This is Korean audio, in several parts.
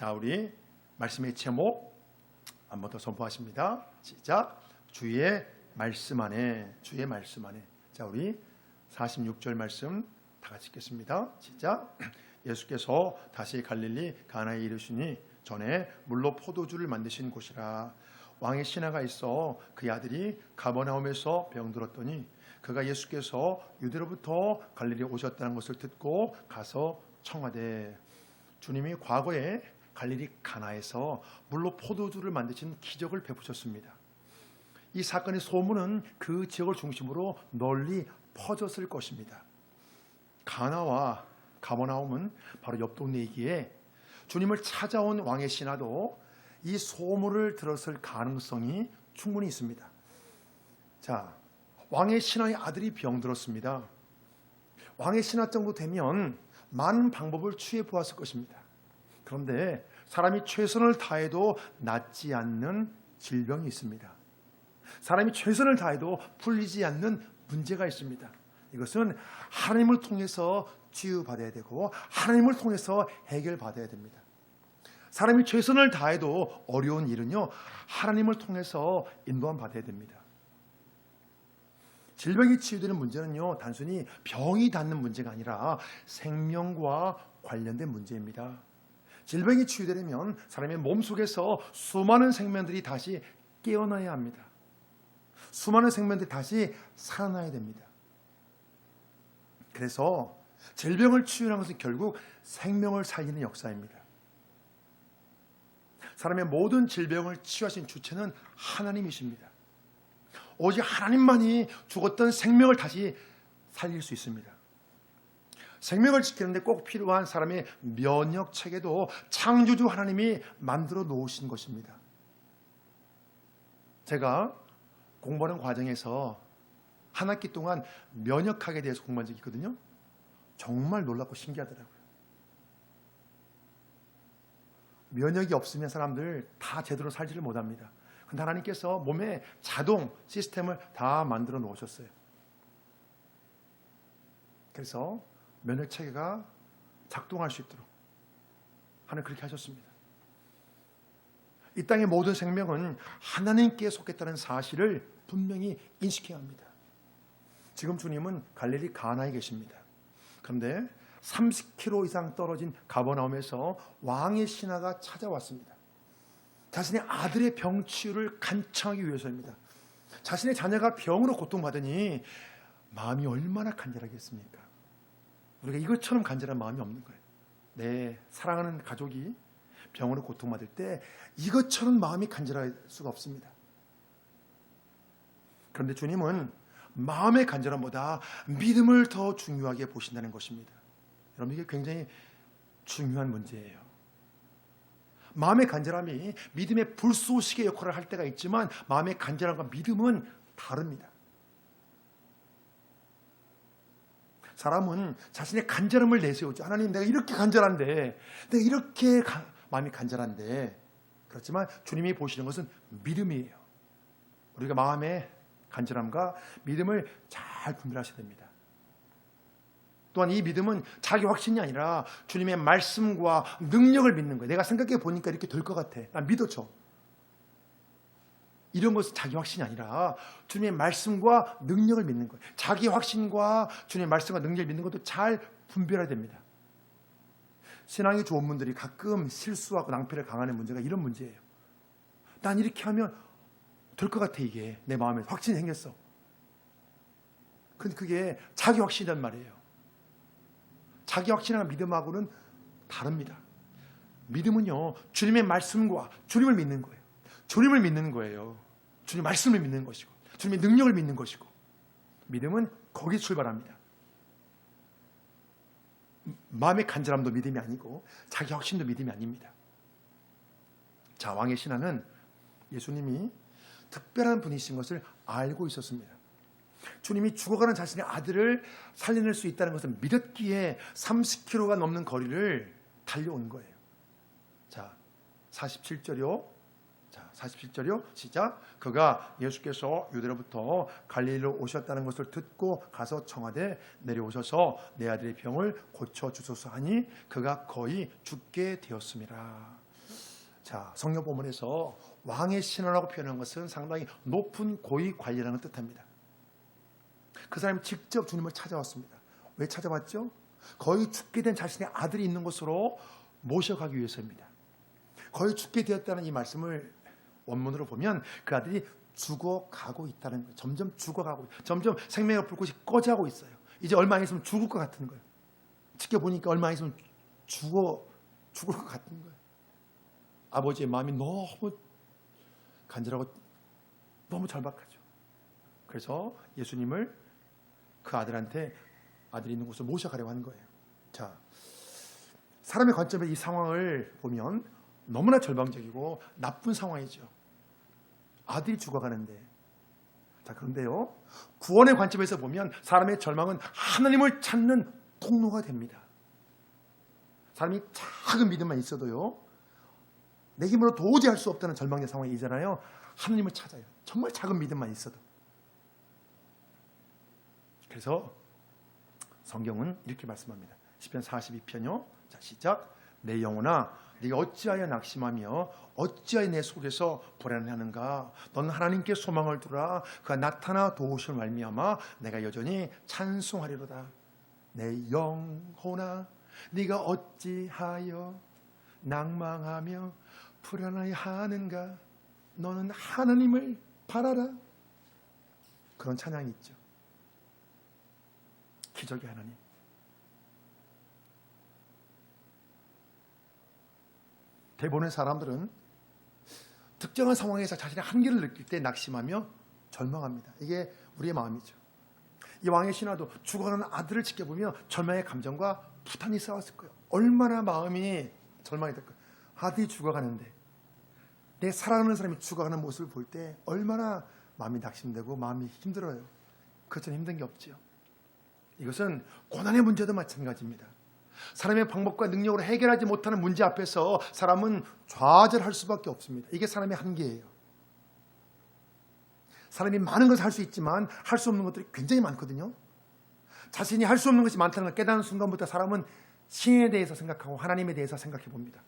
자, 우리 말씀의 제목 한번 더 선포하십니다. 시작. 주의 말씀 안에, 주의 말씀 안에. 자, 우리 46절 말씀 다 같이 읽겠습니다. 시작. 예수께서 다시 갈릴리 가나에 이르시니 전에 물로 포도주를 만드신 곳이라. 왕의 신하가 있어 그의 아들이 가버나움에서 병들었더니 그가 예수께서 유대로부터 갈릴리에 오셨다는 것을 듣고 가서 청하되. 주님이 과거에 갈릴리 가나에서 물로 포도주를 만드신 기적을 베푸셨습니다. 이 사건의 소문은 그 지역을 중심으로 널리 퍼졌을 것입니다. 가나와 가버나움은 바로 옆 동네이기에 주님을 찾아온 왕의 신하도 이 소문을 들었을 가능성이 충분히 있습니다. 자, 왕의 신하의 아들이 병들었습니다. 왕의 신하 정도 되면 많은 방법을 취해 보았을 것입니다. 그런데 사람이 최선을 다해도 낫지 않는 질병이 있습니다. 사람이 최선을 다해도 풀리지 않는 문제가 있습니다. 이것은 하나님을 통해서 치유받아야 되고 하나님을 통해서 해결받아야 됩니다. 사람이 최선을 다해도 어려운 일은요, 하나님을 통해서 인도함 받아야 됩니다. 질병이 치유되는 문제는요, 단순히 병이 낫는 문제가 아니라 생명과 관련된 문제입니다. 질병이 치유되려면 사람의 몸속에서 수많은 생명들이 다시 깨어나야 합니다. 수많은 생명들이 다시 살아나야 됩니다. 그래서 질병을 치유하는 것은 결국 생명을 살리는 역사입니다. 사람의 모든 질병을 치유하신 주체는 하나님이십니다. 오직 하나님만이 죽었던 생명을 다시 살릴 수 있습니다. 생명을 지키는데 꼭 필요한 사람의 면역 체계도 창조주 하나님이 만들어 놓으신 것입니다. 제가 공부하는 과정에서 한 학기 동안 면역학에 대해서 공부한 적이 있거든요. 정말 놀랍고 신기하더라고요. 면역이 없으면 사람들 다 제대로 살지를 못합니다. 그런데 하나님께서 몸에 자동 시스템을 다 만들어 놓으셨어요. 그래서 면역 체계가 작동할 수 있도록 하나님 그렇게 하셨습니다. 이 땅의 모든 생명은 하나님께 속했다는 사실을 분명히 인식해야 합니다. 지금 주님은 갈릴리 가나에 계십니다. 그런데 30km 이상 떨어진 가버나움에서 왕의 신하가 찾아왔습니다. 자신의 아들의 병 치유를 간청하기 위해서입니다. 자신의 자녀가 병으로 고통받으니 마음이 얼마나 간절하겠습니까? 우리가 이것처럼 간절한 마음이 없는 거예요. 내 사랑하는 가족이 병으로 고통받을 때 이것처럼 마음이 간절할 수가 없습니다. 그런데 주님은 마음의 간절함보다 믿음을 더 중요하게 보신다는 것입니다. 여러분, 이게 굉장히 중요한 문제예요. 마음의 간절함이 믿음의 불쏘시개 역할을 할 때가 있지만 마음의 간절함과 믿음은 다릅니다. 사람은 자신의 간절함을 내세우죠. 하나님, 내가 이렇게 간절한데, 내가 이렇게 마음이 간절한데, 그렇지만 주님이 보시는 것은 믿음이에요. 우리가 마음의 간절함과 믿음을 잘 분별하셔야 됩니다. 또한 이 믿음은 자기 확신이 아니라 주님의 말씀과 능력을 믿는 거예요. 내가 생각해 보니까 이렇게 될 것 같아. 난 믿어줘. 이런 것은 자기 확신이 아니라 주님의 말씀과 능력을 믿는 거예요. 자기 확신과 주님의 말씀과 능력을 믿는 것도 잘 분별해야 됩니다. 신앙이 좋은 분들이 가끔 실수하고 낭패를 강하는 문제가 이런 문제예요. 난 이렇게 하면 될 것 같아. 이게 내 마음에 확신이 생겼어. 근데 그게 자기 확신이란 말이에요. 자기 확신이나 믿음하고는 다릅니다. 믿음은요, 주님의 말씀과 주님을 믿는 거예요. 주님을 믿는 거예요. 주님 말씀을 믿는 것이고 주님의 능력을 믿는 것이고, 믿음은 거기 출발합니다. 마음의 간절함도 믿음이 아니고 자기 확신도 믿음이 아닙니다. 자, 왕의 신하는 예수님이 특별한 분이신 것을 알고 있었습니다. 주님이 죽어가는 자신의 아들을 살려낼 수 있다는 것을 믿었기에 30km가 넘는 거리를 달려온 거예요. 자, 47절이요. 자, 47절이요. 시작. 그가 예수께서 유대로부터 갈릴리로 오셨다는 것을 듣고 가서 청하되 내려오셔서 내 아들의 병을 고쳐 주소서 하니 그가 거의 죽게 되었습니다. 자, 성경 본문에서 왕의 신하라고 표현한 것은 상당히 높은 고위 관리라는 걸 뜻합니다. 그 사람이 직접 주님을 찾아왔습니다. 왜 찾아왔죠? 거의 죽게 된 자신의 아들이 있는 곳으로 모셔가기 위해서입니다. 거의 죽게 되었다는 이 말씀을 원문으로 보면 그 아들이 죽어가고 있다는 거예요. 점점 죽어가고, 점점 생명의 불꽃이 꺼져가고 있어요. 이제 얼마 안 있으면 죽을 것 같은 거예요. 지켜보니까 얼마 안 있으면 죽을 것 같은 거예요. 아버지의 마음이 너무 간절하고 너무 절박하죠. 그래서 예수님을 그 아들한테 아들이 있는 곳으로 모셔가려고 하는 거예요. 자, 사람의 관점에서 이 상황을 보면 너무나 절망적이고 나쁜 상황이죠. 아들이 죽어가는데. 자, 그런데요, 구원의 관점에서 보면 사람의 절망은 하나님을 찾는 통로가 됩니다. 사람이 작은 믿음만 있어도요, 내 힘으로 도저히 할 수 없다는 절망의 상황이잖아요. 하나님을 찾아요. 정말 작은 믿음만 있어도. 그래서 성경은 이렇게 말씀합니다. 시편 42편요. 자, 시작. 내 영혼아, 네가 어찌하여 낙심하며 어찌하여 내 속에서 불안해하는가? 너는 하나님께 소망을 두라. 그가 나타나 도우실 말미암아 내가 여전히 찬송하리로다. 내 영혼아, 네가 어찌하여 낭망하며 불안해하는가? 너는 하나님을 바라라. 그런 찬양이 있죠. 기적의 하나님. 대부분의 사람들은 특정한 상황에서 자신의 한계를 느낄 때 낙심하며 절망합니다. 이게 우리의 마음이죠. 이 왕의 신하도 죽어가는 아들을 지켜보며 절망의 감정과 부탄이 싸웠을 거예요. 얼마나 마음이 절망이 될까요? 아들이 죽어가는데, 내 사랑하는 사람이 죽어가는 모습을 볼 때 얼마나 마음이 낙심되고 마음이 힘들어요. 그것처럼 힘든 게 없지요. 이것은 고난의 문제도 마찬가지입니다. 사람의 방법과 능력으로 해결하지 못하는 문제 앞에서 사람은 좌절할 수밖에 없습니다. 이게 사람의 한계예요. 사람이 많은 것을 할 수 있지만 할 수 없는 것들이 굉장히 많거든요. 자신이 할 수 없는 것이 많다는 걸 깨닫는 순간부터 사람은 신에 대해서 생각하고 하나님에 대해서 생각해 봅니다.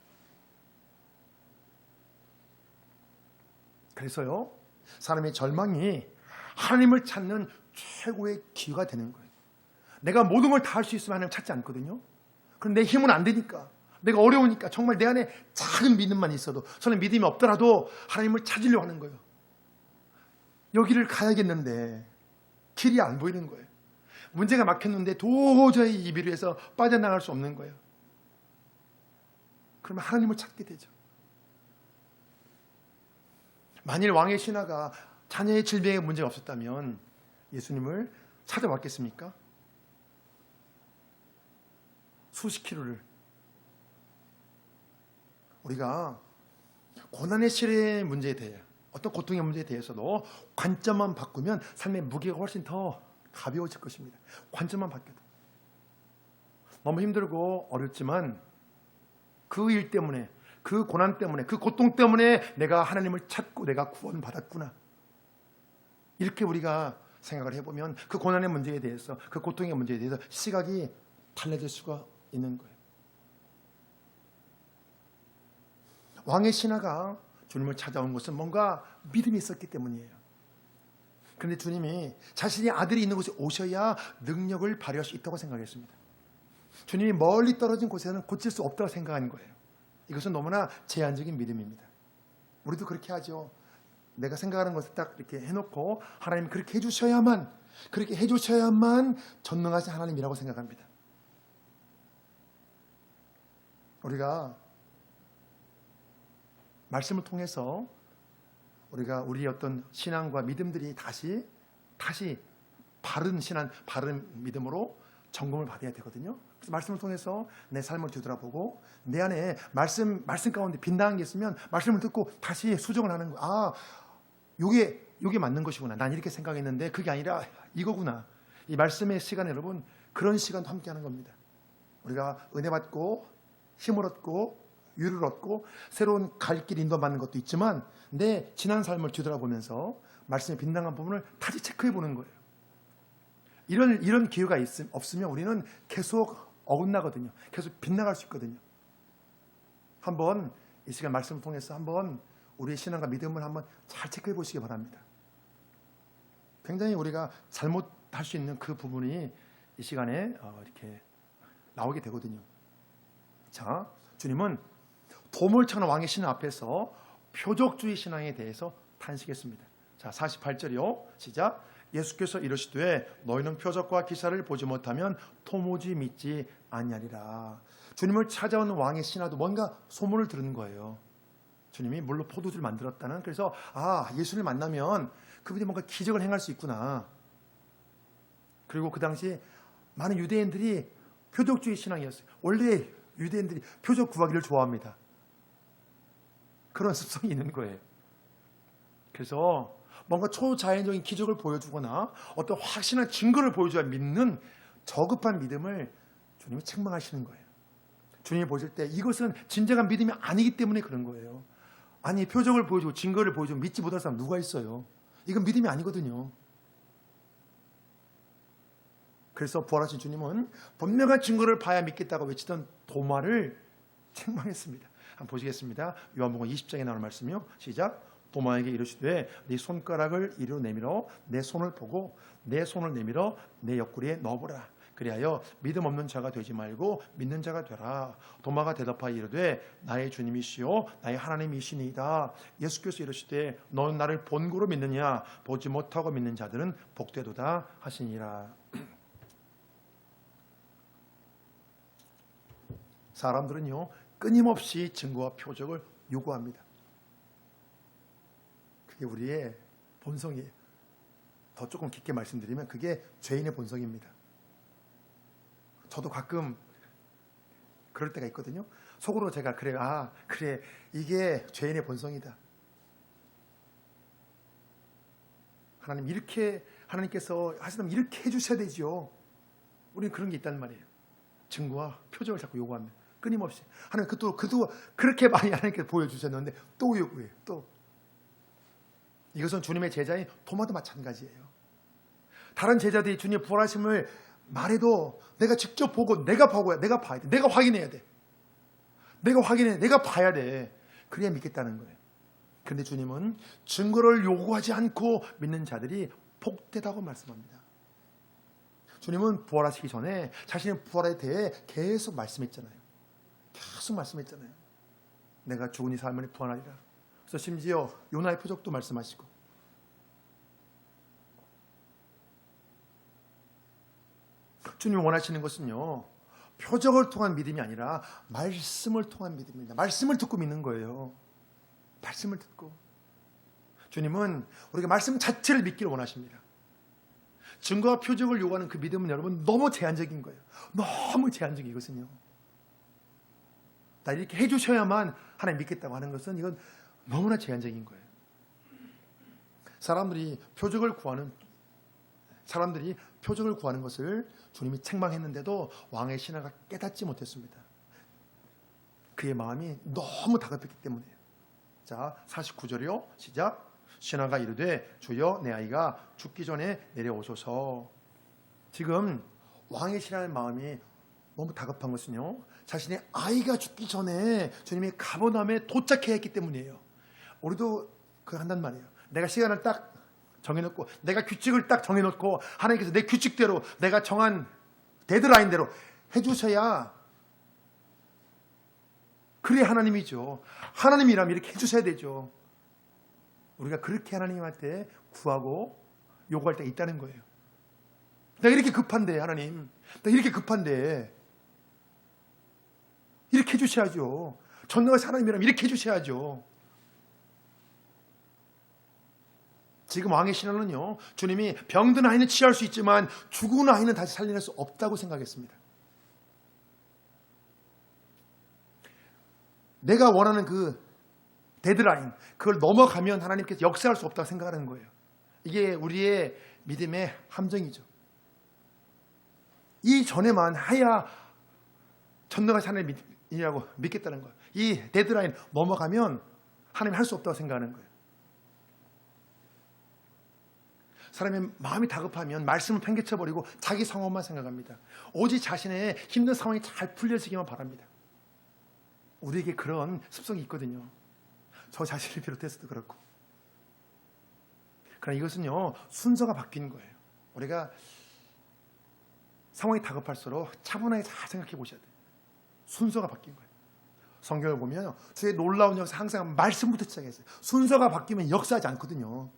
그래서요, 사람의 절망이 하나님을 찾는 최고의 기회가 되는 거예요. 내가 모든 걸 다 할 수 있으면 하나님 찾지 않거든요. 그럼 내 힘은 안 되니까, 내가 어려우니까 정말 내 안에 작은 믿음만 있어도, 저는 믿음이 없더라도 하나님을 찾으려고 하는 거예요. 여기를 가야겠는데 길이 안 보이는 거예요. 문제가 막혔는데 도저히 이 비루에서 빠져나갈 수 없는 거예요. 그러면 하나님을 찾게 되죠. 만일 왕의 신하가 자녀의 질병에 문제가 없었다면 예수님을 찾아왔겠습니까? 수십 킬로를. 우리가 고난의 시련의 문제에 대해, 어떤 고통의 문제에 대해서도 관점만 바꾸면 삶의 무게가 훨씬 더 가벼워질 것입니다. 관점만 바뀌어도. 너무 힘들고 어렵지만 그 일 때문에, 그 고난 때문에, 그 고통 때문에 내가 하나님을 찾고 내가 구원받았구나. 이렇게 우리가 생각을 해보면 그 고난의 문제에 대해서, 그 고통의 문제에 대해서 시각이 달라질 수가 있는 거예요. 왕의 신하가 주님을 찾아온 것은 뭔가 믿음이 있었기 때문이에요. 그런데 주님이 자신의 아들이 있는 곳에 오셔야 능력을 발휘할 수 있다고 생각했습니다. 주님이 멀리 떨어진 곳에는 고칠 수 없다고 생각하는 거예요. 이것은 너무나 제한적인 믿음입니다. 우리도 그렇게 하죠. 내가 생각하는 것을 딱 이렇게 해놓고 하나님이 그렇게 해주셔야만 전능하신 하나님이라고 생각합니다. 우리가 말씀을 통해서 우리가 우리의 어떤 신앙과 믿음들이 다시 바른 신앙, 바른 믿음으로 점검을 받아야 되거든요. 그래서 말씀을 통해서 내 삶을 뒤돌아보고 내 안에 말씀 가운데 빈당한 게 있으면 말씀을 듣고 다시 수정을 하는 거예요. 아, 요게 맞는 것이구나. 난 이렇게 생각했는데 그게 아니라 이거구나. 이 말씀의 시간에 여러분, 그런 시간도 함께 하는 겁니다. 우리가 은혜 받고 힘을 얻고 위로를 얻고 새로운 갈 길 인도받는 것도 있지만 내 지난 삶을 뒤돌아보면서 말씀의 빈당한 부분을 다시 체크해 보는 거예요. 이런 기회가 없으면 우리는 계속 어긋나거든요. 계속 빗나갈 수 있거든요. 한번 이 시간 말씀을 통해서 한번 우리의 신앙과 믿음을 한번 잘 체크해 보시기 바랍니다. 굉장히 우리가 잘못할 수 있는 그 부분이 이 시간에 이렇게 나오게 되거든요. 자, 주님은 도몰천한 왕의 신앙 앞에서 표적주의 신앙에 대해서 탄식했습니다. 자, 48절이요. 시작. 예수께서 이르시되 너희는 표적과 기사를 보지 못하면 도무지 믿지 아니하리라. 주님을 찾아온 왕의 신하도 뭔가 소문을 들은 거예요. 주님이 물로 포도주를 만들었다는. 그래서 예수를 만나면 그분이 뭔가 기적을 행할 수 있구나. 그리고 그 당시 많은 유대인들이 표적주의 신앙이었어요. 원래 유대인들이 표적 구하기를 좋아합니다. 그런 습성이 있는 거예요. 그래서 뭔가 초자연적인 기적을 보여주거나 어떤 확신한 증거를 보여줘야 믿는 저급한 믿음을 주님이 책망하시는 거예요. 주님이 보실 때 이것은 진정한 믿음이 아니기 때문에 그런 거예요. 아니, 표적을 보여주고 증거를 보여주고 믿지 못할 사람 누가 있어요? 이건 믿음이 아니거든요. 그래서 부활하신 주님은 분명한 증거를 봐야 믿겠다고 외치던 도마를 책망했습니다. 한번 보시겠습니다. 요한복음 20장에 나오는 말씀이요. 시작. 도마에게 이르시되 네 손가락을 이리로 내밀어 내 손을 보고 내 손을 내밀어 내 옆구리에 넣어보라. 그리하여 믿음 없는 자가 되지 말고 믿는 자가 되라. 도마가 대답하여 이르되 나의 주님이시요 나의 하나님이시니이다. 예수께서 이르시되 너는 나를 본고로 믿느냐? 보지 못하고 믿는 자들은 복되도다 하시니라. 사람들은요 끊임없이 증거와 표적을 요구합니다. 그게 우리의 본성이에요. 더 조금 깊게 말씀드리면 그게 죄인의 본성입니다. 저도 가끔 그럴 때가 있거든요. 속으로 제가 그래요. 그래, 이게 죄인의 본성이다. 하나님께서 하시면 이렇게 해주셔야 되죠. 우리는 그런 게 있단 말이에요. 증거와 표적을 자꾸 요구합니다. 끊임없이. 하나님 그도 그렇게 많이 하나님께서 보여주셨는데 또 요구해요. 또. 이것은 주님의 제자인 도마도 마찬가지예요. 다른 제자들이 주님의 부활하심을 말해도 내가 직접 보고 내가 봐야 돼. 내가 확인해야 돼. 내가 봐야 돼. 그래야 믿겠다는 거예요. 그런데 주님은 증거를 요구하지 않고 믿는 자들이 복되다고 말씀합니다. 주님은 부활하시기 전에 자신의 부활에 대해 계속 말씀했잖아요. 내가 죽으니 살면 부활하리라. 그래서 심지어 요나의 표적도 말씀하시고, 주님이 원하시는 것은요 표적을 통한 믿음이 아니라 말씀을 통한 믿음입니다. 말씀을 듣고 믿는 거예요. 말씀을 듣고. 주님은 우리가 말씀 자체를 믿기를 원하십니다. 증거와 표적을 요구하는 그 믿음은 여러분 너무 제한적인 거예요. 너무 제한적이거든요. 나 이렇게 해주셔야만 하나님 믿겠다고 하는 것은 이건 너무나 제한적인 거예요. 사람들이 표적을 구하는 것을 주님이 책망했는데도 왕의 신하가 깨닫지 못했습니다. 그의 마음이 너무 다급했기 때문이에요. 자, 49절이요. 시작. 신하가 이르되 주여 내 아이가 죽기 전에 내려오소서. 지금 왕의 신하의 마음이 너무 다급한 것은요 자신의 아이가 죽기 전에 주님이 가버나움에 도착해야 했기 때문이에요. 우리도 그거 한단 말이에요. 내가 시간을 딱 정해놓고 내가 규칙을 딱 정해놓고 하나님께서 내 규칙대로 내가 정한 데드라인대로 해주셔야 그래 하나님이죠. 하나님이라면 이렇게 해주셔야 되죠. 우리가 그렇게 하나님한테 구하고 요구할 때가 있다는 거예요. 내가 이렇게 급한데 하나님, 내가 이렇게 급한데 이렇게 해주셔야죠. 전능하신 하나님이라면 이렇게 해주셔야죠. 지금 왕의 신하는요 주님이 병든 아이는 치유할 수 있지만 죽은 아이는 다시 살려낼 수 없다고 생각했습니다. 내가 원하는 그 데드라인, 그걸 넘어가면 하나님께서 역사할 수 없다고 생각하는 거예요. 이게 우리의 믿음의 함정이죠. 이 전에만 해야 전능하신 하나님이라고 믿겠다는 거예요. 이 데드라인 넘어가면 하나님이 할 수 없다고 생각하는 거예요. 사람의 마음이 다급하면 말씀을 팽개쳐버리고 자기 상황만 생각합니다. 오직 자신의 힘든 상황이 잘 풀려지기만 바랍니다. 우리에게 그런 습성이 있거든요. 저 자신을 비롯해서도 그렇고. 그러나 이것은요, 순서가 바뀌는 거예요. 우리가 상황이 다급할수록 차분하게 잘 생각해 보셔야 돼요. 순서가 바뀐 거예요. 성경을 보면 주의 놀라운 역사 항상 말씀부터 시작했어요. 순서가 바뀌면 역사하지 않거든요.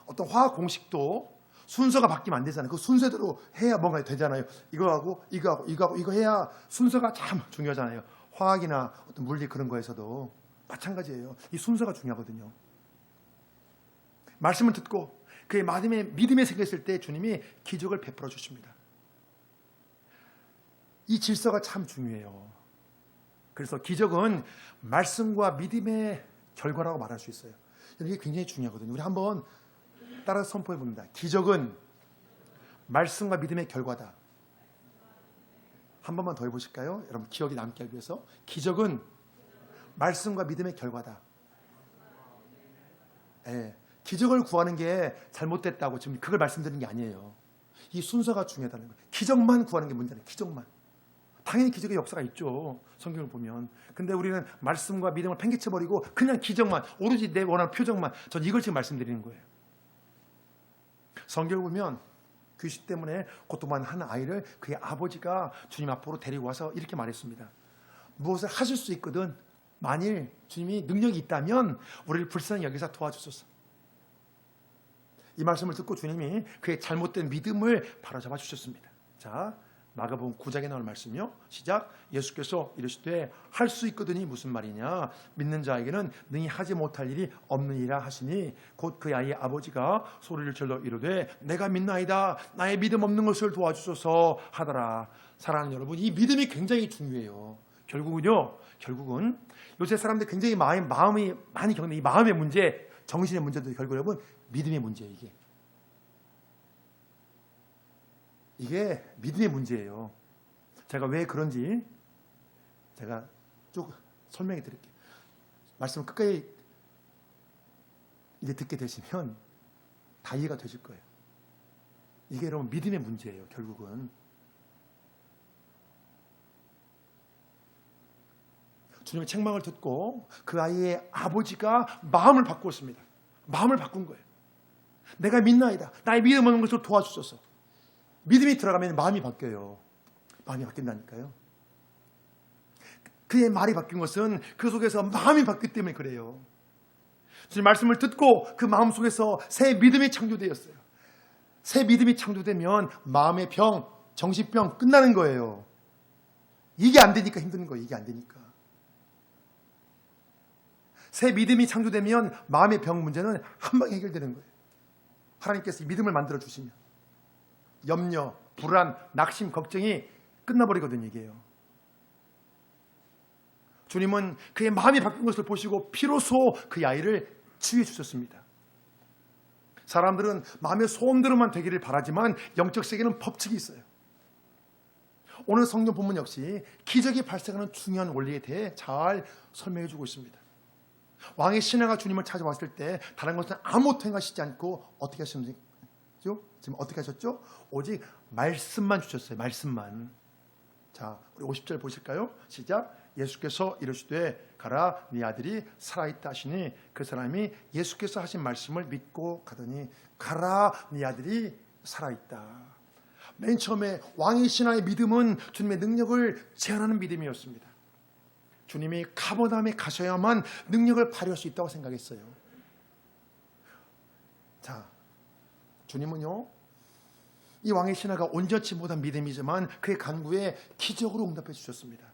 어떤 화학 공식도 순서가 바뀌면 안 되잖아요. 그 순서대로 해야 뭔가 되잖아요. 이거 해야 순서가 참 중요하잖아요. 화학이나 어떤 물리 그런 거에서도 마찬가지예요. 이 순서가 중요하거든요. 말씀을 듣고 그의 믿음에 생겼을 때 주님이 기적을 베풀어 주십니다. 이 질서가 참 중요해요. 그래서 기적은 말씀과 믿음의 결과라고 말할 수 있어요. 이게 굉장히 중요하거든요. 우리 한번 따라서 선포해 봅니다. 기적은 말씀과 믿음의 결과다. 한 번만 더 해보실까요? 여러분 기억이 남게 하기 위해서. 기적은 말씀과 믿음의 결과다. 네. 기적을 구하는 게 잘못됐다고 지금 그걸 말씀드리는 게 아니에요. 이 순서가 중요하다는 거예요. 기적만 구하는 게 문제는 기적만. 당연히 기적의 역사가 있죠. 성경을 보면. 근데 우리는 말씀과 믿음을 팽개쳐버리고 그냥 기적만, 오로지 내 원하는 표정만. 전 이걸 지금 말씀드리는 거예요. 성경을 보면 귀신 때문에 고통받는 한 아이를 그의 아버지가 주님 앞으로 데리고 와서 이렇게 말했습니다. 무엇을 하실 수 있거든. 만일 주님이 능력이 있다면 우리를 불쌍히 여기서 도와주소서. 이 말씀을 듣고 주님이 그의 잘못된 믿음을 바로잡아 주셨습니다. 자, 마가복음 9장에 나올 말씀이요. 시작. 예수께서 이르시되 할 수 있거든이 무슨 말이냐. 믿는 자에게는 능히 하지 못할 일이 없느니라 하시니 곧 그 아이의 아버지가 소리를 질러 이르되 내가 믿나이다. 나의 믿음 없는 것을 도와주소서 하더라. 사랑하는 여러분, 이 믿음이 굉장히 중요해요. 결국은 요새 사람들 굉장히 마음이 많이 겪는 이 마음의 문제, 정신의 문제도 결국 여러분 믿음의 문제예요. 이게 믿음의 문제예요. 제가 왜 그런지 제가 쭉 설명해 드릴게요. 말씀을 끝까지 이제 듣게 되시면 다 이해가 되실 거예요. 이게 여러분 믿음의 문제예요. 결국은 주님의 책망을 듣고 그 아이의 아버지가 마음을 바꾸었습니다. 마음을 바꾼 거예요. 내가 믿나이다. 나의 믿음 없는 것을 도와주소서. 믿음이 들어가면 마음이 바뀌어요. 마음이 바뀐다니까요. 그의 말이 바뀐 것은 그 속에서 마음이 바뀌기 때문에 그래요. 주님 말씀을 듣고 그 마음 속에서 새 믿음이 창조되었어요. 새 믿음이 창조되면 마음의 병, 정신병 끝나는 거예요. 이게 안 되니까 힘든 거예요. 이게 안 되니까. 새 믿음이 창조되면 마음의 병 문제는 한 방에 해결되는 거예요. 하나님께서 이 믿음을 만들어 주시면 염려, 불안, 낙심, 걱정이 끝나버리거든요. 이게요. 주님은 그의 마음이 바뀐 것을 보시고 비로소 그 아이를 치유해 주셨습니다. 사람들은 마음의 소원대로만 되기를 바라지만 영적 세계는 법칙이 있어요. 오늘 성경 본문 역시 기적이 발생하는 중요한 원리에 대해 잘 설명해 주고 있습니다. 왕의 신하가 주님을 찾아왔을 때 다른 것은 아무것도 행하시지 않고 어떻게 하셨는지 지금 어떻게 하셨죠? 오직 말씀만 주셨어요. 말씀만. 자, 우리 50절 보실까요? 시작. 예수께서 이르시되 가라 네 아들이 살아있다 하시니 그 사람이 예수께서 하신 말씀을 믿고 가더니 가라 네 아들이 살아있다. 맨 처음에 왕의 신하의 믿음은 주님의 능력을 제한하는 믿음이었습니다. 주님이 카버나움에 가셔야만 능력을 발휘할 수 있다고 생각했어요. 자, 주님은요, 이 왕의 신하가 온전치 못한 믿음이지만 그의 간구에 기적으로 응답해 주셨습니다.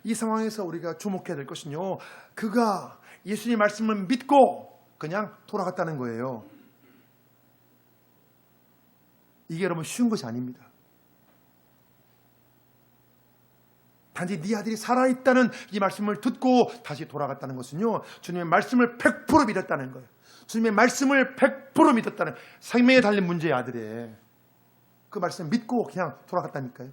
이 상황에서 우리가 주목해야 될 것은요, 그가 예수님 말씀을 믿고 그냥 돌아갔다는 거예요. 이게 여러분 쉬운 것이 아닙니다. 단지 네 아들이 살아있다는 이 말씀을 듣고 다시 돌아갔다는 것은요, 주님의 말씀을 100% 믿었다는 거예요. 주님의 말씀을 100% 믿었다는, 생명에 달린 문제의 아들의 그 말씀을 믿고 그냥 돌아갔다니까요.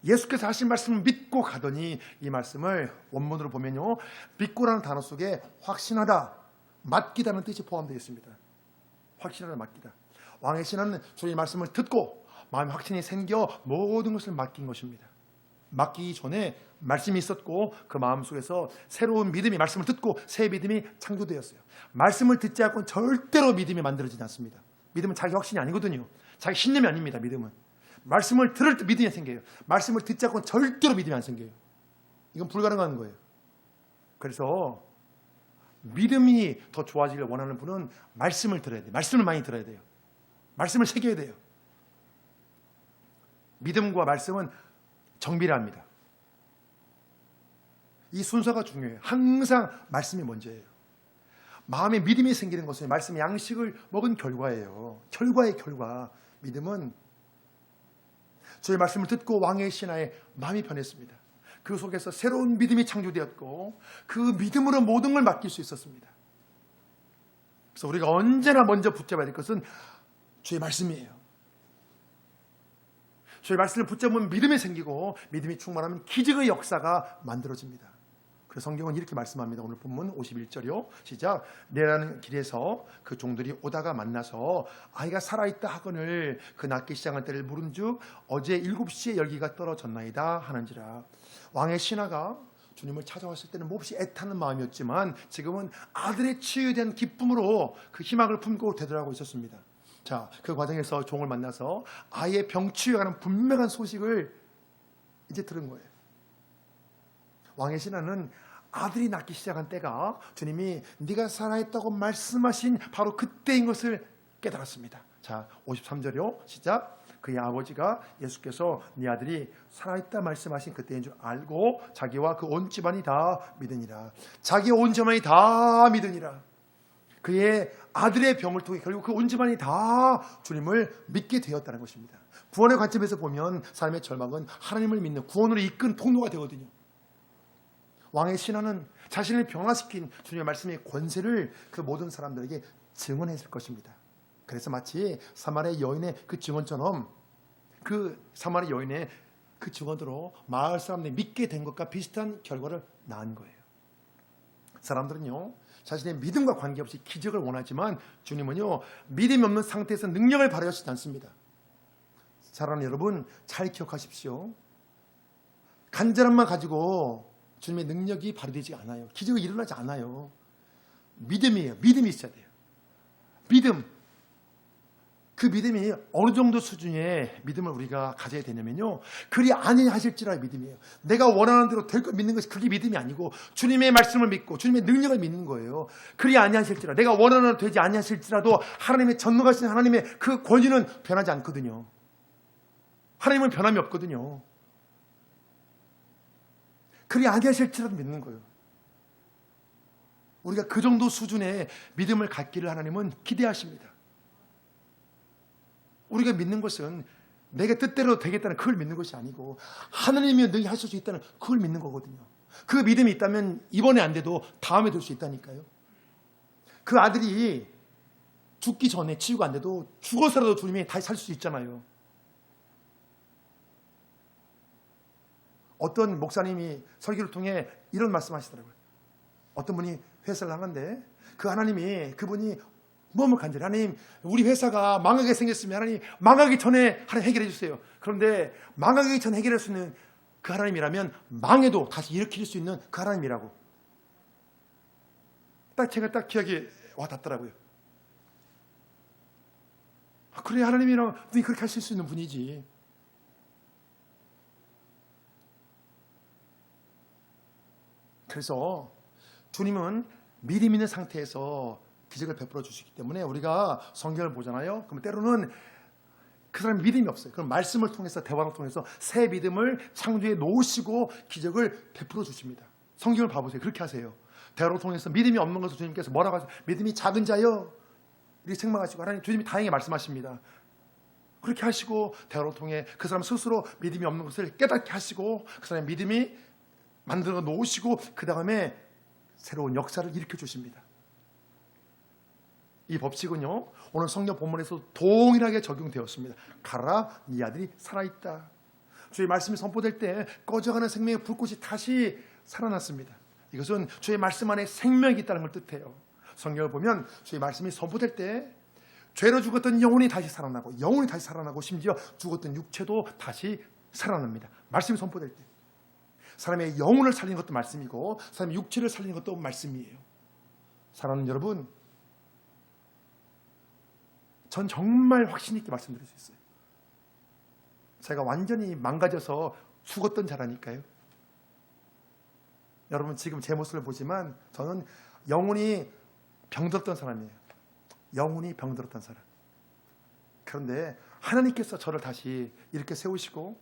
예수께서 하신 말씀을 믿고 가더니, 이 말씀을 원문으로 보면요, 믿고라는 단어 속에 확신하다, 맡기다는 뜻이 포함되어 있습니다. 확신하다, 맡기다. 왕의 신하는 주님의 말씀을 듣고 마음에 확신이 생겨 모든 것을 맡긴 것입니다. 맡기기 전에 말씀이 있었고 그 마음속에서 새로운 믿음이 말씀을 듣고 새 믿음이 창조되었어요. 말씀을 듣지 않고는 절대로 믿음이 만들어지지 않습니다. 믿음은 자기 확신이 아니거든요. 자기 신념이 아닙니다. 믿음은 말씀을 들을 때 믿음이 생겨요. 말씀을 듣지 않고는 절대로 믿음이 안 생겨요. 이건 불가능한 거예요. 그래서 믿음이 더 좋아지길 원하는 분은 말씀을 들어야 돼요. 말씀을 많이 들어야 돼요. 말씀을 새겨야 돼요. 믿음과 말씀은 정비례합니다. 이 순서가 중요해요. 항상 말씀이 먼저예요. 마음에 믿음이 생기는 것은 말씀의 양식을 먹은 결과예요. 결과의 결과. 믿음은 주의 말씀을 듣고 왕의 신하에 마음이 변했습니다. 그 속에서 새로운 믿음이 창조되었고 그 믿음으로 모든 걸 맡길 수 있었습니다. 그래서 우리가 언제나 먼저 붙잡아야 될 것은 주의 말씀이에요. 주의 말씀을 붙잡으면 믿음이 생기고 믿음이 충만하면 기적의 역사가 만들어집니다. 그래서 성경은 이렇게 말씀합니다. 오늘 본문 51절이요. 시작. 내라는 길에서 그 종들이 오다가 만나서 아이가 살아있다 하거늘 그 낫기 시작한 때를 물은즉 어제 7시에 열기가 떨어졌나이다 하는지라. 왕의 신하가 주님을 찾아왔을 때는 몹시 애타는 마음이었지만 지금은 아들의 치유에 대한 기쁨으로 그 희망을 품고 되돌아가고 있었습니다. 자, 그 과정에서 종을 만나서 아이의 병치유에 관한 분명한 소식을 이제 들은 거예요. 왕의 신하는 아들이 낳기 시작한 때가 주님이 네가 살아있다고 말씀하신 바로 그때인 것을 깨달았습니다. 자, 53절이요. 시작. 그의 아버지가 예수께서 네 아들이 살아있다 말씀하신 그때인 줄 알고 자기와 그 온 집안이 다 믿으니라. 자기의 온 집안이 다 믿으니라. 그의 아들의 병을 통해 결국 그 온 집안이 다 주님을 믿게 되었다는 것입니다. 구원의 관점에서 보면 삶의 절망은 하나님을 믿는 구원으로 이끈 통로가 되거든요. 왕의 신하는 자신을 변화시킨 주님의 말씀의 권세를 그 모든 사람들에게 증언했을 것입니다. 그래서 마치 사마리아 여인의 그 증언처럼 그 사마리아 여인의 그 증언으로 마을 사람들이 믿게 된 것과 비슷한 결과를 낳은 거예요. 사람들은요, 자신의 믿음과 관계없이 기적을 원하지만 주님은요, 믿음이 없는 상태에서 능력을 발휘하시지 않습니다. 사랑하는 여러분, 잘 기억하십시오. 간절함만 가지고 주님의 능력이 발휘되지 않아요. 기적이 일어나지 않아요. 믿음이에요. 믿음이 있어야 돼요. 믿음. 그 믿음이 어느 정도 수준의 믿음을 우리가 가져야 되냐면요, 그리 아니하실지라 믿음이에요. 내가 원하는 대로 될 거 믿는 것이 그게 믿음이 아니고 주님의 말씀을 믿고 주님의 능력을 믿는 거예요. 그리 아니하실지라, 내가 원하는 대로 되지 아니하실지라도 하나님의 전능하신 하나님의 그 권위는 변하지 않거든요. 하나님은 변함이 없거든요. 그리 아니하실지라도 믿는 거예요. 우리가 그 정도 수준의 믿음을 갖기를 하나님은 기대하십니다. 우리가 믿는 것은 내가 뜻대로 되겠다는 그걸 믿는 것이 아니고 하나님이 능히 하실 수 있다는 그걸 믿는 거거든요. 그 믿음이 있다면 이번에 안 돼도 다음에 될 수 있다니까요. 그 아들이 죽기 전에 치유가 안 돼도 죽어서라도 주님이 다시 살 수 있잖아요. 어떤 목사님이 설교를 통해 이런 말씀하시더라고요. 어떤 분이 회사를 하는데 그 하나님이 그분이 너무 간절히, 하나님 우리 회사가 망하게 생겼으면 하나님 망하기 전에 하나님 해결해 주세요. 그런데 망하기 전에 해결할 수 있는 그 하나님이라면 망해도 다시 일으킬 수 있는 그 하나님이라고. 제가 딱 기억이 와닿더라고요. 그래, 하나님이랑 분이 그렇게 하실 수 있는 분이지. 그래서 주님은 믿음 있는 상태에서 기적을 베풀어 주시기 때문에 우리가 성경을 보잖아요. 그럼 때로는 그 사람 믿음이 없어요. 그럼 말씀을 통해서, 대화를 통해서 새 믿음을 창조해 놓으시고 기적을 베풀어 주십니다. 성경을 봐보세요. 그렇게 하세요. 대화를 통해서 믿음이 없는 것을 주님께서 뭐라고 하세요? 믿음이 작은 자여, 이렇게 책망하시고 하나님 주님이 다행히 말씀하십니다. 그렇게 하시고 대화를 통해 그 사람 스스로 믿음이 없는 것을 깨닫게 하시고 그 사람의 믿음이 만들어 놓으시고 그 다음에 새로운 역사를 일으켜 주십니다. 이 법칙은요, 오늘 성경 본문에서 동일하게 적용되었습니다. 가라, 네 아들이 살아있다. 주의 말씀이 선포될 때 꺼져가는 생명의 불꽃이 다시 살아났습니다. 이것은 주의 말씀 안에 생명이 있다는 걸 뜻해요. 성경을 보면 주의 말씀이 선포될 때 죄로 죽었던 영혼이 다시 살아나고, 영혼이 다시 살아나고, 심지어 죽었던 육체도 다시 살아납니다. 말씀이 선포될 때. 사람의 영혼을 살리는 것도 말씀이고 사람의 육체를 살리는 것도 말씀이에요. 사랑하는 여러분, 전 정말 확신 있게 말씀드릴 수 있어요. 제가 완전히 망가져서 죽었던 자라니까요. 여러분 지금 제 모습을 보지만 저는 영혼이 병들었던 사람이에요. 영혼이 병들었던 사람. 그런데 하나님께서 저를 다시 이렇게 세우시고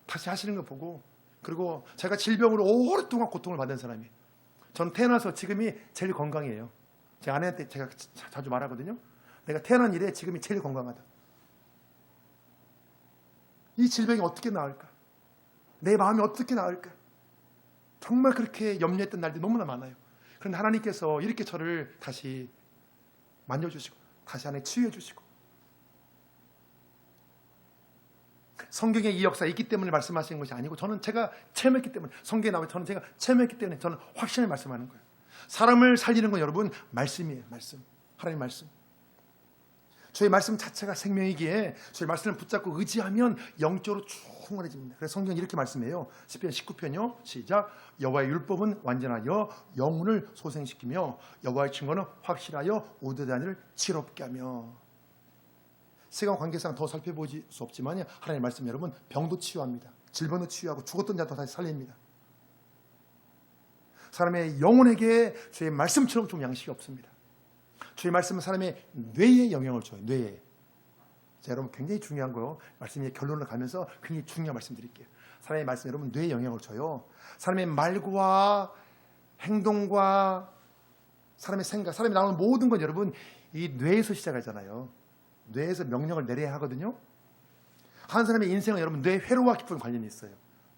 다시 하시는 거 보고, 그리고 제가 질병으로 오랫동안 고통을 받은 사람이에요. 전 태어나서 지금이 제일 건강해요. 제 아내한테 제가 자주 말하거든요. 내가 태어난 이래 지금이 제일 건강하다. 이 질병이 어떻게 나을까? 내 마음이 어떻게 나을까? 정말 그렇게 염려했던 날들이 너무나 많아요. 그런데 하나님께서 이렇게 저를 다시 만져주시고 다시 안에 치유해 주시고, 성경에 이 역사가 있기 때문에 말씀하시는 것이 아니고 저는 제가 체험했기 때문에, 성경에 나와 저는 제가 체험했기 때문에 저는 확신을 말씀하는 거예요. 사람을 살리는 건 여러분 말씀이에요. 말씀. 하나님 말씀. 저희 말씀 자체가 생명이기에 저희 말씀을 붙잡고 의지하면 영적으로 충만해집니다. 그래서 성경은 이렇게 말씀해요. 시편 19편이요. 시작. 여호와의 율법은 완전하여 영혼을 소생시키며 여호와의 증거는 확실하여 오대단을 지롭게 하며. 시간 관계상 더 살펴보실 수 없지만 하나님의 말씀 여러분 병도 치유합니다. 질병도 치유하고 죽었던 자도 다시 살립니다. 사람의 영혼에게 주의 말씀처럼 좀 양식이 없습니다. 주의 말씀은 사람의 뇌에 영향을 줘요. 뇌에. 자, 여러분 굉장히 중요한 거요. 말씀의 결론을 가면서 굉장히 중요한 말씀 드릴게요. 사람의 말씀 여러분 뇌에 영향을 줘요. 사람의 말과 행동과 사람의 생각, 사람이 나오는 모든 건 여러분 이 뇌에서 시작하잖아요. 뇌에서 명령을 내려야 하거든요. 한 사람의 인생은 여러분 뇌회로와 깊은 관련이 있어요.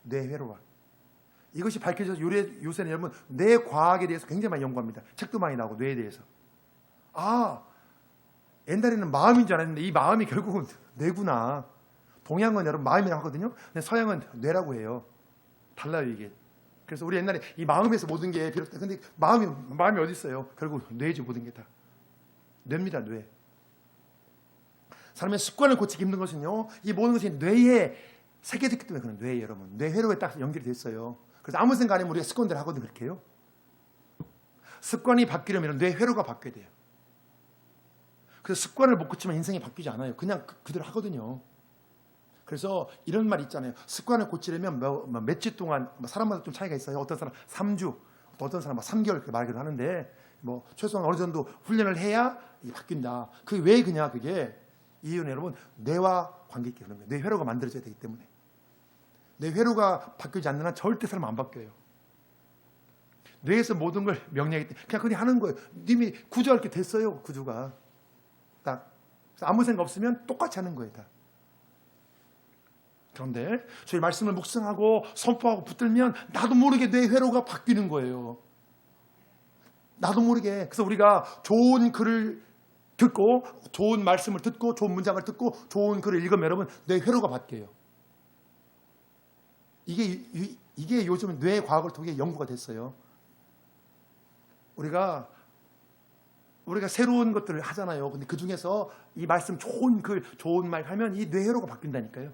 뇌회로와. 이것이 밝혀져서 요새는 여러분 뇌과학에 대해서 굉장히 많이 연구합니다. 책도 많이 나오고 뇌에 대해서. 아, 옛날에는 마음인 줄 알았는데 이 마음이 결국은 뇌구나. 동양은 여러분 마음이라고 하거든요. 근데 서양은 뇌라고 해요. 달라요 이게. 그래서 우리 옛날에 이 마음에서 모든 게 비롯돼. 근데 마음이 어디 있어요? 결국 뇌지 모든 게 다. 뇌입니다. 뇌. 사람의 습관을 고치기 힘든 것은요, 이 모든 것이 뇌에 새겨졌기 때문에 그런 뇌에 여러분 뇌회로에 딱 연결이 됐어요. 그래서 아무 생각 안 하면 우리가 습관대로 하거든요. 그렇게요. 습관이 바뀌려면 뇌회로가 바뀌어야 돼요. 그래서 습관을 못 고치면 인생이 바뀌지 않아요. 그냥 그대로 하거든요. 그래서 이런 말 있잖아요. 습관을 고치려면 며칠 동안 사람마다 좀 차이가 있어요. 어떤 사람 3주, 어떤 사람 3개월 이렇게 말을 하는데 최소한 어느 정도 훈련을 해야 이게 바뀐다. 그게 왜 그냐 그게 이유는 여러분 뇌와 관계 있게 그런 거예요. 뇌회로가 만들어져야 되기 때문에. 뇌회로가 바뀌지 않는 한 절대 사람 안 바뀌어요. 뇌에서 모든 걸 명령하기 때문에 그냥 하는 거예요. 님이 구조할 게 됐어요. 구조가. 딱. 아무 생각 없으면 똑같이 하는 거예요. 다. 그런데 저희 말씀을 묵상하고 선포하고 붙들면 나도 모르게 뇌회로가 바뀌는 거예요. 나도 모르게. 그래서 우리가 좋은 글을 듣고 좋은 말씀을 듣고 좋은 문장을 듣고 좋은 글을 읽으면 여러분 뇌회로가 바뀌어요. 이게 요즘 뇌과학을 통해 연구가 됐어요. 우리가 새로운 것들을 하잖아요. 근데 그 중에서 이 말씀 좋은 글, 좋은 말 하면 이 뇌회로가 바뀐다니까요.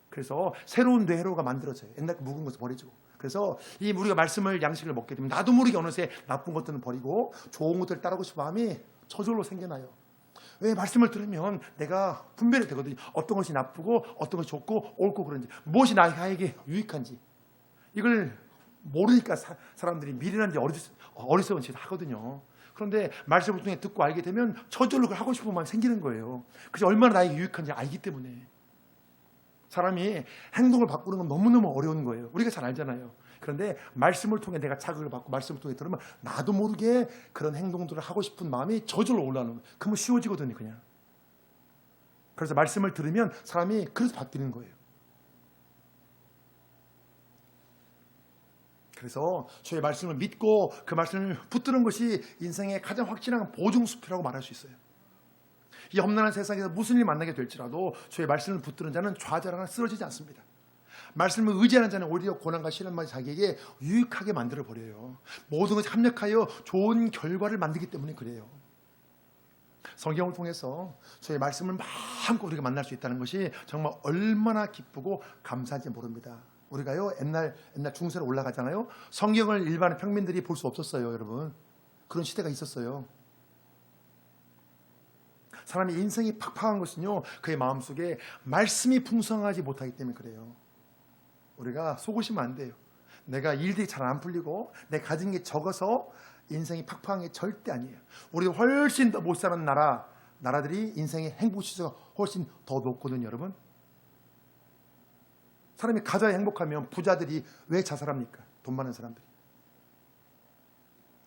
그래서 새로운 뇌회로가 만들어져요. 옛날 묵은 것을 버려지고. 그래서 이 우리가 말씀을 양식을 먹게 되면 나도 모르게 어느새 나쁜 것들은 버리고 좋은 것들을 따르고 싶은 마음이 저절로 생겨나요. 왜? 말씀을 들으면 내가 분별이 되거든요. 어떤 것이 나쁘고 어떤 것이 좋고 옳고 그런지, 무엇이 나에게 유익한지. 이걸 모르니까 사람들이 미련한지 어리석은 짓을 하거든요. 그런데 말씀을 통해 듣고 알게 되면 저절로 그걸 하고 싶은 마음이 생기는 거예요. 그래서 얼마나 나에게 유익한지 알기 때문에. 사람이 행동을 바꾸는 건 너무너무 어려운 거예요. 우리가 잘 알잖아요. 그런데 말씀을 통해 내가 자극을 받고 말씀을 통해 들으면 나도 모르게 그런 행동들을 하고 싶은 마음이 저절로 올라오는 거예요. 그러면 쉬워지거든요. 그냥. 그래서 말씀을 들으면 사람이 그래서 바뀌는 거예요. 그래서 저의 말씀을 믿고 그 말씀을 붙드는 것이 인생의 가장 확실한 보증수표라고 말할 수 있어요. 이 험난한 세상에서 무슨 일이 만나게 될지라도 저의 말씀을 붙드는 자는 좌절하거나 쓰러지지 않습니다. 말씀을 의지하는 자는 오히려 고난과 시련만 자기에게 유익하게 만들어 버려요. 모든 것이 합력하여 좋은 결과를 만들기 때문에 그래요. 성경을 통해서 저의 말씀을 마음껏 우리가 만날 수 있다는 것이 정말 얼마나 기쁘고 감사한지 모릅니다. 우리가요 옛날 중세로 올라가잖아요. 성경을 일반 평민들이 볼 수 없었어요, 여러분. 그런 시대가 있었어요. 사람의 인생이 팍팍한 것은요 그의 마음속에 말씀이 풍성하지 못하기 때문에 그래요. 우리가 속으시면 안 돼요. 내가 일들이 잘 안 풀리고 내 가진 게 적어서 인생이 팍팍한 게 절대 아니에요. 우리 훨씬 더 못 사는 나라들이 인생의 행복 지수가 훨씬 더 높거든요, 여러분. 사람이 가장 행복하면 부자들이 왜 자살합니까? 돈 많은 사람들이.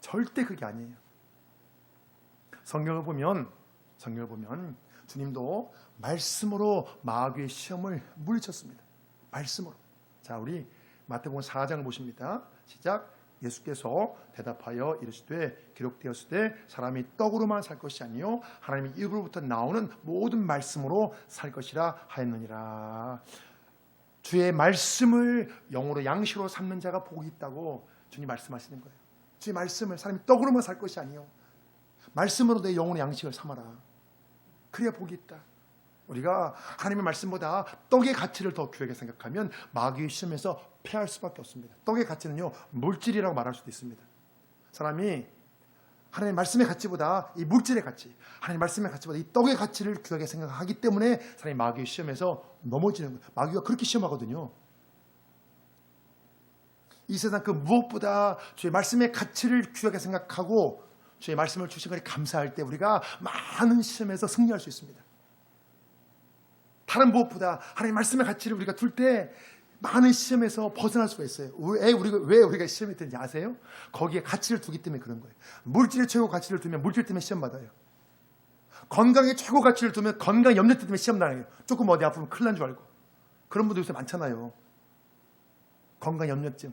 절대 그게 아니에요. 성경을 보면 주님도 말씀으로 마귀의 시험을 물리쳤습니다. 말씀으로. 자, 우리 마태복음 4장을 보십니다. 시작. 예수께서 대답하여 이르시되 기록되었을 때 사람이 떡으로만 살 것이 아니요 하나님의 입으로부터 나오는 모든 말씀으로 살 것이라 하였느니라. 주의 말씀을 영으로 양식으로 삼는 자가 복이 있다고 주님 말씀하시는 거예요. 주의 말씀을 사람이 떡으로만 살 것이 아니요 말씀으로 내 영혼의 양식을 삼아라. 그래야 복이 있다. 우리가 하나님의 말씀보다 떡의 가치를 더 귀하게 생각하면 마귀의 시험에서 패할 수밖에 없습니다. 떡의 가치는요 물질이라고 말할 수도 있습니다. 사람이 하나님의 말씀의 가치보다 이 물질의 가치, 하나님의 말씀의 가치보다 이 떡의 가치를 귀하게 생각하기 때문에 사람이 마귀의 시험에서 넘어지는 거예요. 마귀가 그렇게 시험하거든요. 이 세상 그 무엇보다 주의 말씀의 가치를 귀하게 생각하고 주의 말씀을 주신 것에 감사할 때 우리가 많은 시험에서 승리할 수 있습니다. 다른 무엇보다 하나님의 말씀의 가치를 우리가 둘 때 많은 시험에서 벗어날 수가 있어요. 왜 우리가 시험이 되는지 아세요? 거기에 가치를 두기 때문에 그런 거예요. 물질의 최고 가치를 두면 물질 때문에 시험 받아요. 건강의 최고 가치를 두면 건강 염려 때문에 시험 당해요. 조금 어디 아프면 큰일 난 줄 알고. 그런 분들 요새 많잖아요. 건강 염려증.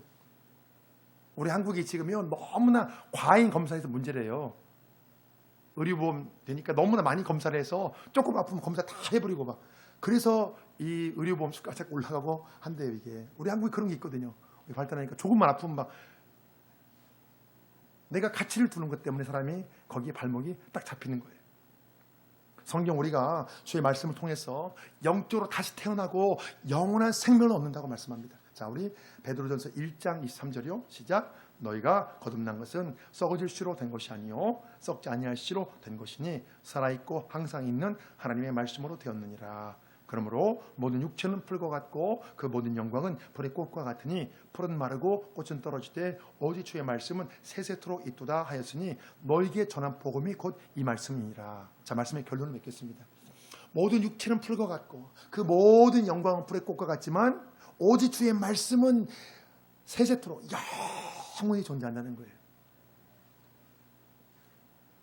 우리 한국이 지금요 너무나 과잉 검사에서 문제래요. 의료보험 되니까 너무나 많이 검사를 해서 조금 아프면 검사 다 해버리고 막. 그래서 이 의료보험 수가 자꾸 올라가고 한대요. 이게 우리 한국에 그런 게 있거든요. 발달하니까 조금만 아프면 막 내가 가치를 두는 것 때문에 사람이 거기에 발목이 딱 잡히는 거예요. 성경 우리가 주의 말씀을 통해서 영적으로 다시 태어나고 영원한 생명을 얻는다고 말씀합니다. 자, 우리 베드로전서 1장 23절이요. 시작. 너희가 거듭난 것은 썩어질 씨로 된 것이 아니요 썩지 아니할 씨로 된 것이니 살아있고 항상 있는 하나님의 말씀으로 되었느니라. 그러므로 모든 육체는 풀과 같고 그 모든 영광은 불의 꽃과 같으니 풀은 마르고 꽃은 떨어지되 오직 주의 말씀은 세세토록 있도다 하였으니 너희에게 전한 복음이 곧 이 말씀이니라. 자, 말씀의 결론을 맺겠습니다. 모든 육체는 풀과 같고 그 모든 영광은 불의 꽃과 같지만 오직 주의 말씀은 세세토록 영원히 존재한다는 거예요.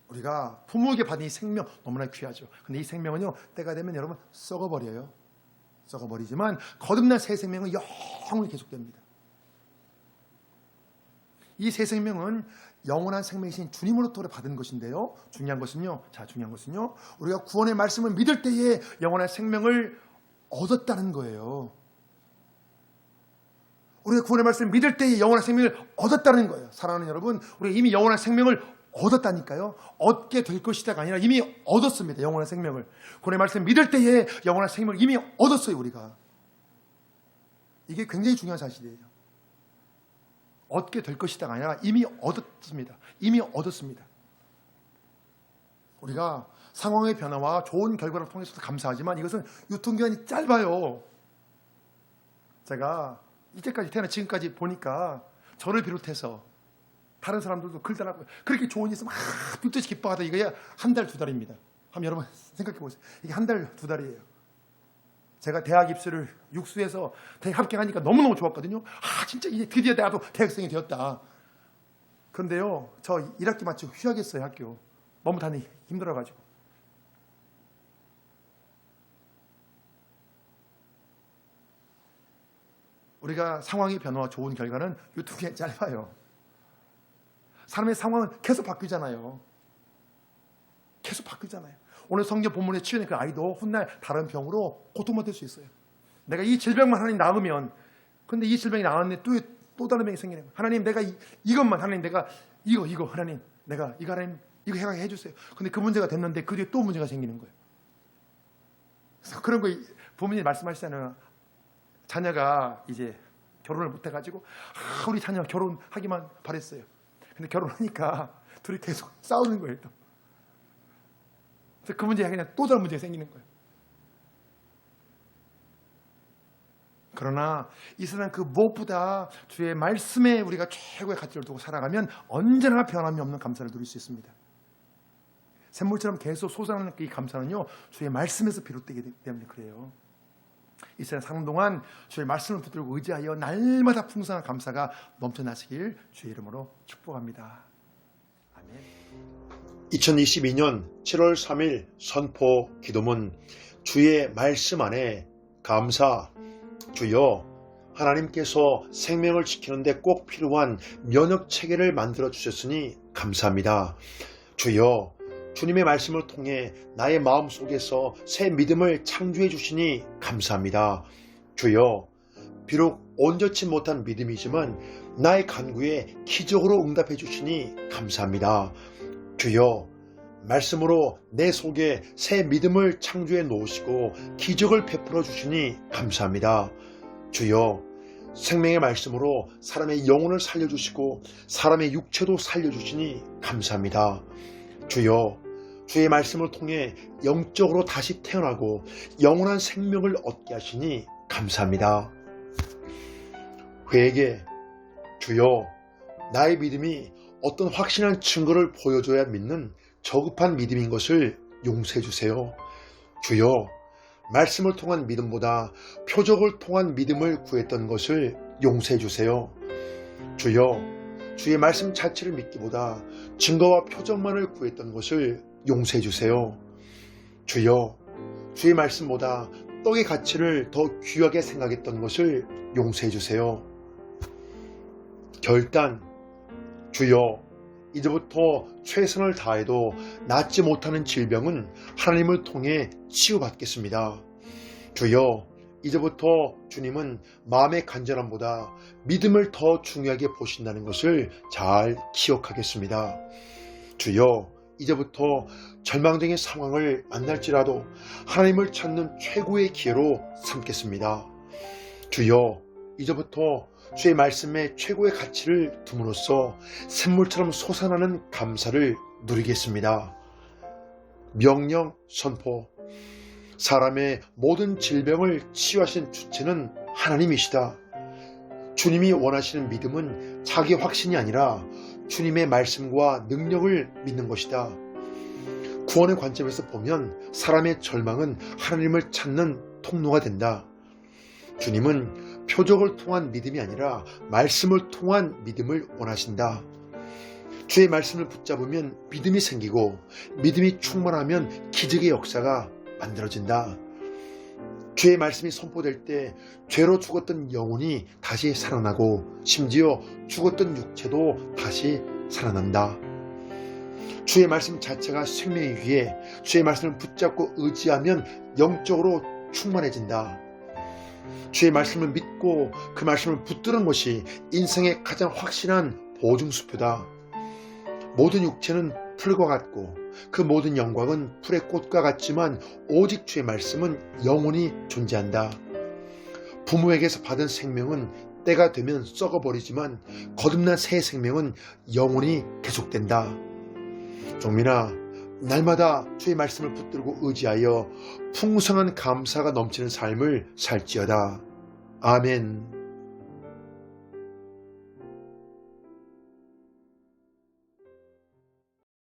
우리가 부모에게 받은 이 생명 너무나 귀하죠. 근데 이 생명은요 때가 되면 여러분 썩어버려요. 썩어버리지만 거듭난 새 생명은 영원히 계속됩니다. 이 새 생명은 영원한 생명이신 주님으로부터 받은 것인데요. 중요한 것은요 우리가 구원의 말씀을 믿을 때에 영원한 생명을 얻었다는 거예요. 우리가 구원의 말씀을 믿을 때에 영원한 생명을 얻었다는 거예요. 사랑하는 여러분, 우리가 이미 영원한 생명을 얻었다니까요. 얻게 될 것이다가 아니라 이미 얻었습니다. 영원한 생명을. 구원의 말씀을 믿을 때에 영원한 생명을 이미 얻었어요. 우리가. 이게 굉장히 중요한 사실이에요. 얻게 될 것이다가 아니라 이미 얻었습니다. 이미 얻었습니다. 우리가 상황의 변화와 좋은 결과를 통해서도 감사하지만 이것은 유통기한이 짧아요. 제가 이때까지 태어나 지금까지 보니까 저를 비롯해서 다른 사람들도 글달하고 그렇게 좋은 일 있으면 불듯이 기뻐하다 이거야 한 달, 두 달입니다. 한번 여러분 생각해 보세요. 이게 한 달, 두 달이에요. 제가 대학 입시를 육수에서 대학 합격하니까 너무너무 좋았거든요. 진짜 이제 드디어 나도 대학생이 되었다. 그런데요, 저 1학기 마치고 휴학했어요. 학교. 너무 다니기 힘들어가지고. 우리가 상황의 변화와 좋은 결과는 유통기한이 짧아요. 사람의 상황은 계속 바뀌잖아요. 계속 바뀌잖아요. 오늘 성경 본문에 치유된 그 아이도 훗날 다른 병으로 고통받을 수 있어요. 내가 이 질병만 하나님 나으면, 근데 이 질병이 나았는데 또 다른 병이 생기는 거예요. 하나님 내가 이것만, 하나님 내가 이거 하나님 내가 이거 하나님 이거 해주세요. 근데 그 문제가 됐는데 그 뒤에 또 문제가 생기는 거예요. 그래서 그런 거 부모님이 말씀하시잖아요. 자녀가 이제 결혼을 못해가지고 우리 자녀 결혼하기만 바랬어요. 근데 결혼하니까 둘이 계속 싸우는 거예요. 또. 그래서 그 문제가 그냥 또 다른 문제가 생기는 거예요. 그러나 이 세상 그 무엇보다 주의 말씀에 우리가 최고의 가치를 두고 살아가면 언제나 변함이 없는 감사를 누릴 수 있습니다. 샘물처럼 계속 솟아나는 이 감사는요, 주의 말씀에서 비롯되기 때문에 그래요. 이 세상 사는 동안 주의 말씀을 붙들고 의지하여 날마다 풍성한 감사가 넘쳐나시길 주의 이름으로 축복합니다. 아멘. 2022년 7월 3일 선포 기도문. 주의 말씀 안에 감사. 주여, 하나님께서 생명을 지키는 데 꼭 필요한 면역 체계를 만들어 주셨으니 감사합니다. 주여, 주님의 말씀을 통해 나의 마음속에서 새 믿음을 창조해 주시니 감사합니다. 주여, 비록 온전치 못한 믿음이지만 나의 간구에 기적으로 응답해 주시니 감사합니다. 주여, 말씀으로 내 속에 새 믿음을 창조해 놓으시고 기적을 베풀어 주시니 감사합니다. 주여, 생명의 말씀으로 사람의 영혼을 살려주시고 사람의 육체도 살려주시니 감사합니다. 주여, 주의 말씀을 통해 영적으로 다시 태어나고 영원한 생명을 얻게 하시니 감사합니다. 회개. 주여, 나의 믿음이 어떤 확신한 증거를 보여줘야 믿는 저급한 믿음인 것을 용서해 주세요. 주여, 말씀을 통한 믿음보다 표적을 통한 믿음을 구했던 것을 용서해 주세요. 주여, 주의 말씀 자체를 믿기보다 증거와 표적만을 구했던 것을 용서해 주세요. 주여, 주의 말씀보다 떡의 가치를 더 귀하게 생각했던 것을 용서해 주세요. 결단. 주여, 이제부터 최선을 다해도 낫지 못하는 질병은 하나님을 통해 치유받겠습니다. 주여, 이제부터 주님은 마음의 간절함보다 믿음을 더 중요하게 보신다는 것을 잘 기억하겠습니다. 주여, 이제부터 절망적인 상황을 만날지라도 하나님을 찾는 최고의 기회로 삼겠습니다. 주여, 이제부터 주의 말씀에 최고의 가치를 둠으로써 샘물처럼 솟아나는 감사를 누리겠습니다. 명령 선포. 사람의 모든 질병을 치유하신 주체는 하나님이시다. 주님이 원하시는 믿음은 자기 확신이 아니라 주님의 말씀과 능력을 믿는 것이다. 구원의 관점에서 보면 사람의 절망은 하나님을 찾는 통로가 된다. 주님은 표적을 통한 믿음이 아니라 말씀을 통한 믿음을 원하신다. 주의 말씀을 붙잡으면 믿음이 생기고 믿음이 충만하면 기적의 역사가 만들어진다. 주의 말씀이 선포될 때 죄로 죽었던 영혼이 다시 살아나고 심지어 죽었던 육체도 다시 살아난다. 주의 말씀 자체가 생명이 위해 주의 말씀을 붙잡고 의지하면 영적으로 충만해진다. 주의 말씀을 믿고 그 말씀을 붙드는 것이 인생의 가장 확실한 보증수표다. 모든 육체는 풀과 같고 그 모든 영광은 풀의 꽃과 같지만 오직 주의 말씀은 영원히 존재한다. 부모에게서 받은 생명은 때가 되면 썩어버리지만 거듭난 새 생명은 영원히 계속된다. 종민아, 날마다 주의 말씀을 붙들고 의지하여 풍성한 감사가 넘치는 삶을 살지어다. 아멘.